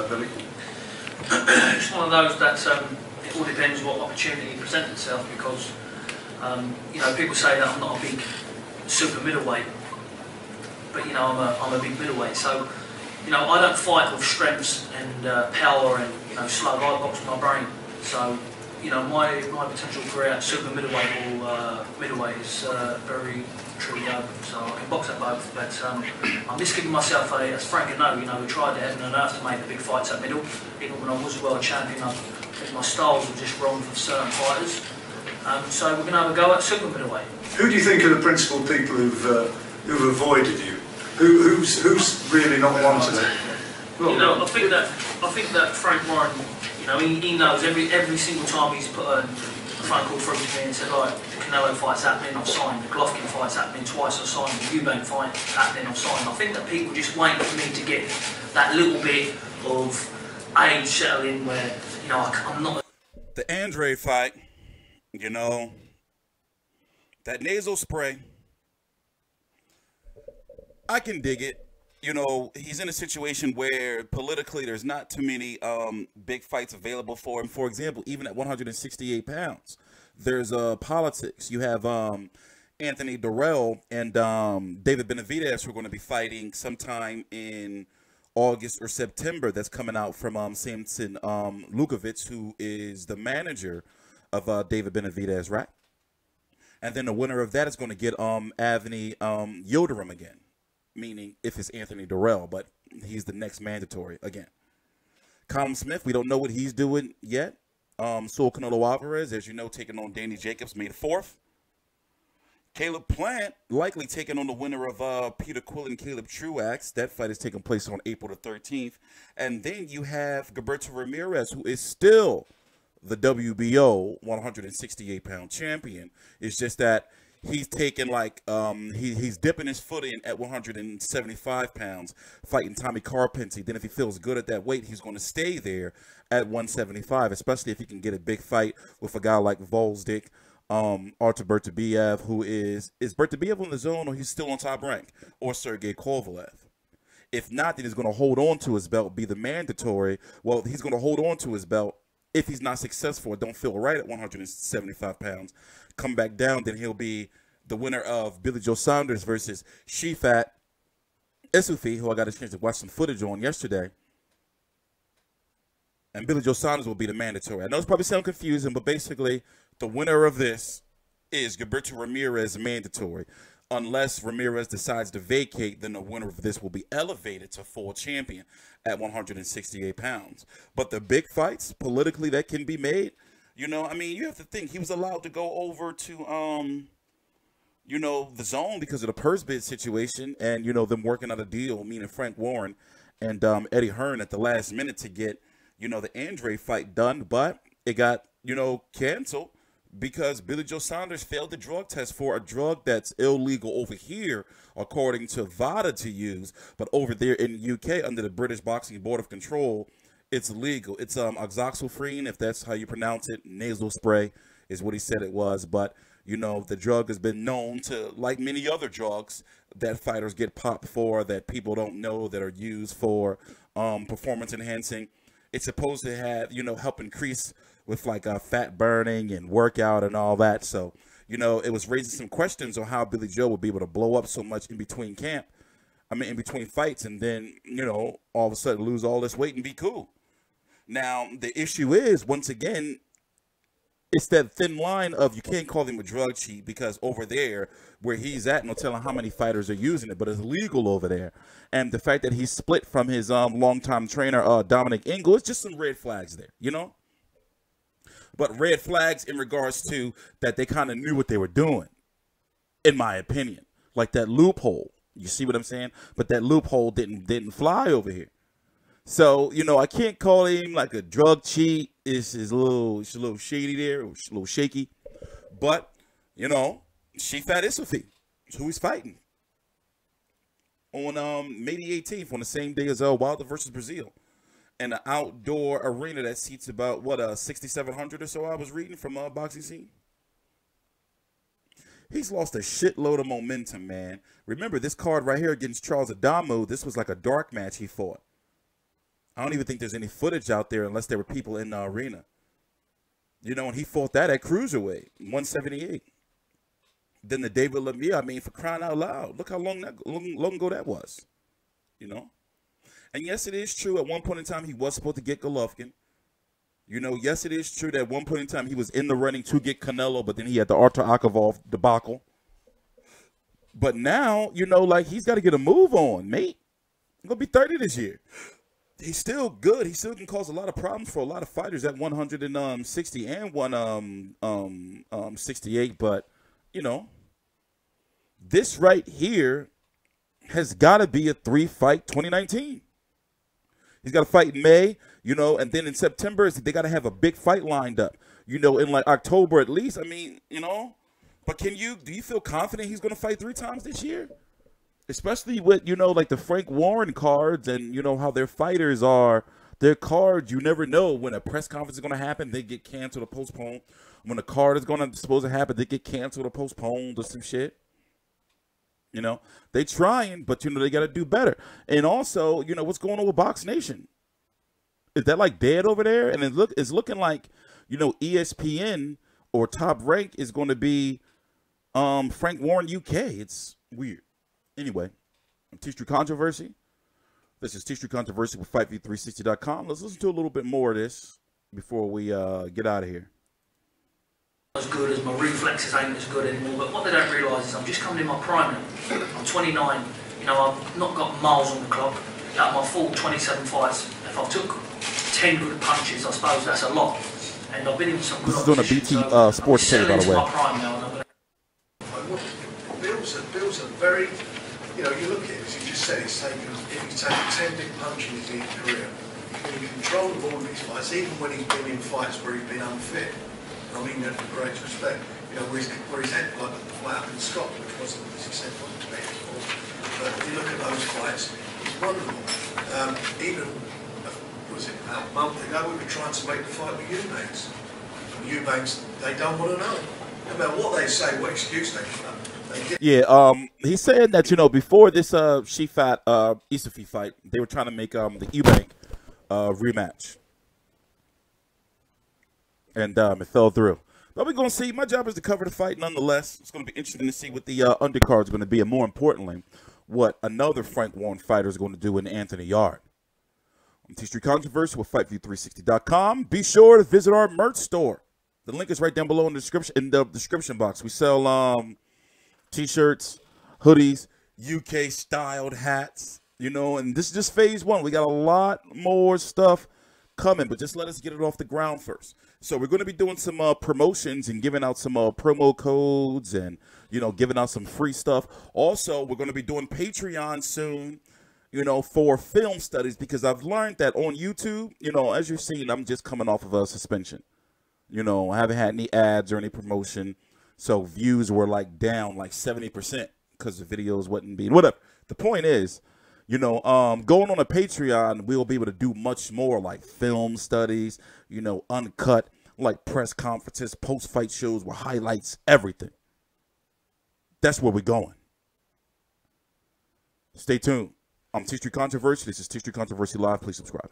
Billy? It's one of those that it all depends what opportunity presents itself, because you know, people say that I'm not a big super middleweight, but you know, I'm a big middleweight. So you know, I don't fight with strengths and power and, you know, slow. I box my brain. So you know, my potential career at super middleweight or middleweight is very truly open. So I can box at both, but I'm just giving myself as frank and no. You know, we tried heaven and earth to make the big fights at middle. Even when I was world champion, I think my styles were just wrong for certain fighters. So we're going to have a go at super middleweight. Who do you think are the principal people who've avoided you? Who's really not wanted it? Well, you know, I think that Frank Warren, you know, he knows every single time he's put a phone call through to me and said, right, the Canelo fight's happening, I've signed. The Golovkin fight's happening twice, I've signed. The Eubank fight happening, I've signed. I think that people just wait for me to get that little bit of age settling where, you know, I'm not. The Andre fight, you know, that nasal spray, I can dig it. You know, he's in a situation where politically there's not too many big fights available for him. For example, even at 168 pounds, there's politics. You have Anthony Durrell and David Benavidez who are going to be fighting sometime in August or September. That's coming out from Samson Lukovich, who is the manager of David Benavidez, right? And then the winner of that is going to get Anthony Yildirim again. Meaning if it's Anthony Durrell, but he's the next mandatory again. Colin Smith, we don't know what he's doing yet. Saul Canelo Alvarez, as you know, taking on Danny Jacobs May the 4th. Caleb Plant likely taking on the winner of Peter Quill and Caleb Truax. That fight is taking place on April the 13th. And then you have Gilberto Ramirez, who is still the WBO 168-pound champion. It's just that he's taking like, he's dipping his foot in at 175 pounds, fighting Tommy Carpenter. Then if he feels good at that weight, he's going to stay there at 175, especially if he can get a big fight with a guy like Volzdik, Artur Beterbiev, who is Beterbiev on the zone, or he's still on Top Rank, or Sergey Kovalev. If not, then he's going to hold on to his belt, be the mandatory. Well, he's going to hold on to his belt. If he's not successful or don't feel right at 175 pounds, come back down, then he'll be the winner of Billy Joe Saunders versus Shefat Isufi, who I got a chance to watch some footage on yesterday. And Billy Joe Saunders will be the mandatory. I know it's probably sound confusing, but basically the winner of this is Gilberto Ramirez mandatory. Unless Ramirez decides to vacate, then the winner of this will be elevated to full champion at 168 pounds. But the big fights, politically, that can be made. You know, I mean, you have to think he was allowed to go over to, you know, the zone because of the purse bid situation and, you know, them working out a deal, meaning Frank Warren and Eddie Hearn at the last minute to get, you know, the Andre fight done. But it got, you know, canceled because Billy Joe Saunders failed the drug test for a drug that's illegal over here, according to VADA to use. But over there in the UK, under the British Boxing Board of Control, it's legal. It's oxoxofrene, if that's how you pronounce it. Nasal spray is what he said it was. But, you know, the drug has been known to, like many other drugs that fighters get popped for, that people don't know, that are used for performance enhancing. It's supposed to have, you know, help increase with like fat burning and workout and all that. So, you know, it was raising some questions on how Billy Joe would be able to blow up so much in between in between fights, and then, you know, all of a sudden lose all this weight and be cool. Now, the issue is, once again, it's that thin line of you can't call him a drug cheat because over there where he's at, no telling how many fighters are using it, but it's legal over there. And the fact that he's split from his longtime trainer, Dominic Ingle, it's just some red flags there, you know? But red flags in regards to that they kind of knew what they were doing, in my opinion. Like that loophole. You see what I'm saying? But that loophole didn't fly over here. So, you know, I can't call him like a drug cheat. It's a little shady there, or a little shaky. But, you know, Shefat Isufi is who he's fighting on May the 18th, on the same day as Wilder versus Brazil. In an outdoor arena that seats about, what, 6,700 or so I was reading from Boxing Scene. He's lost a shitload of momentum, man. Remember, this card right here against Charles Adamu, this was like a dark match he fought. I don't even think there's any footage out there unless there were people in the arena. You know, and he fought that at cruiserweight, 178. Then the David Lemieux, I mean, for crying out loud, look how long ago that was. You know? And yes, it is true at one point in time he was supposed to get Golovkin. You know, yes, it is true that at one point in time he was in the running to get Canelo, but then he had the Artur Akavov debacle. But now, you know, like, he's got to get a move on, mate. He's going to be 30 this year. He's still good. He still can cause a lot of problems for a lot of fighters at 160 and 168. But, you know, this right here has got to be a 3-fight 2019. He's got to fight in May, you know, and then in September, they got to have a big fight lined up, you know, in like October at least. I mean, you know, but do you feel confident he's going to fight 3 times this year? Especially with, you know, like the Frank Warren cards and, you know, how their fighters are. Their cards, you never know when a press conference is going to happen, they get canceled or postponed. When a card is going to supposed to happen, they get canceled or postponed or some shit. You know, they trying, but, you know, they got to do better. And also, you know, what's going on with Box Nation? Is that like dead over there? And it's looking like, you know, ESPN or Top Rank is going to be Frank Warren UK. It's weird. Anyway, I'm TstreeT Controversy. This is TstreeT Controversy with FightView360.com. Let's listen to a little bit more of this before we get out of here. As good as my reflexes ain't as good anymore, but what they don't realise is I'm just coming in my prime now. I'm 29, you know, I've not got miles on the clock. Out of my full 27 fights, if I took 10 good punches, I suppose that's a lot. And I've been in some good opposition. This is on a BT Sports Channel, by the way. My prime now, and Bill's a very, you know, you look at it, as you just said, it's taken, if you take 10 big punches in your career, you can control the ball in his fights, even when he's been in fights where he's been unfit. I mean that with great respect. You know, where he's had like the fight up in Scotland, which wasn't as successful as before. But if you look at those fights, it's wonderful. Even, was it about a month ago, we were trying to make the fight with Eubanks. And Eubanks, they don't want to know. No matter what they say, what excuse they give up. Yeah, he's saying that, you know, before this Shefat Isufi fight, they were trying to make the Eubank rematch. And it fell through. But we're going to see. My job is to cover the fight nonetheless. It's going to be interesting to see what the undercard is going to be, and more importantly, what another Frank Warren fighter is going to do in Anthony Yard. I'm TstreeT Controversy with FightView360.com. Be sure to visit our merch store. The link is right down below in the description box. We sell T-shirts, hoodies, UK-styled hats, you know, and this is just phase 1. We got a lot more stuff coming, but just let us get it off the ground first. So we're going to be doing some promotions and giving out some promo codes and, you know, giving out some free stuff. Also, we're going to be doing Patreon soon, you know, for film studies, because I've learned that on YouTube, you know, as you've seen, I'm just coming off of a suspension. You know, I haven't had any ads or any promotion. So views were like down like 70% because the videos wasn't being, whatever. The point is, you know, going on a Patreon, we'll be able to do much more like film studies, you know, uncut, like press conferences, post-fight shows with highlights, everything. That's where we're going. Stay tuned. I'm TstreeT Controversy. This is TstreeT Controversy Live. Please subscribe.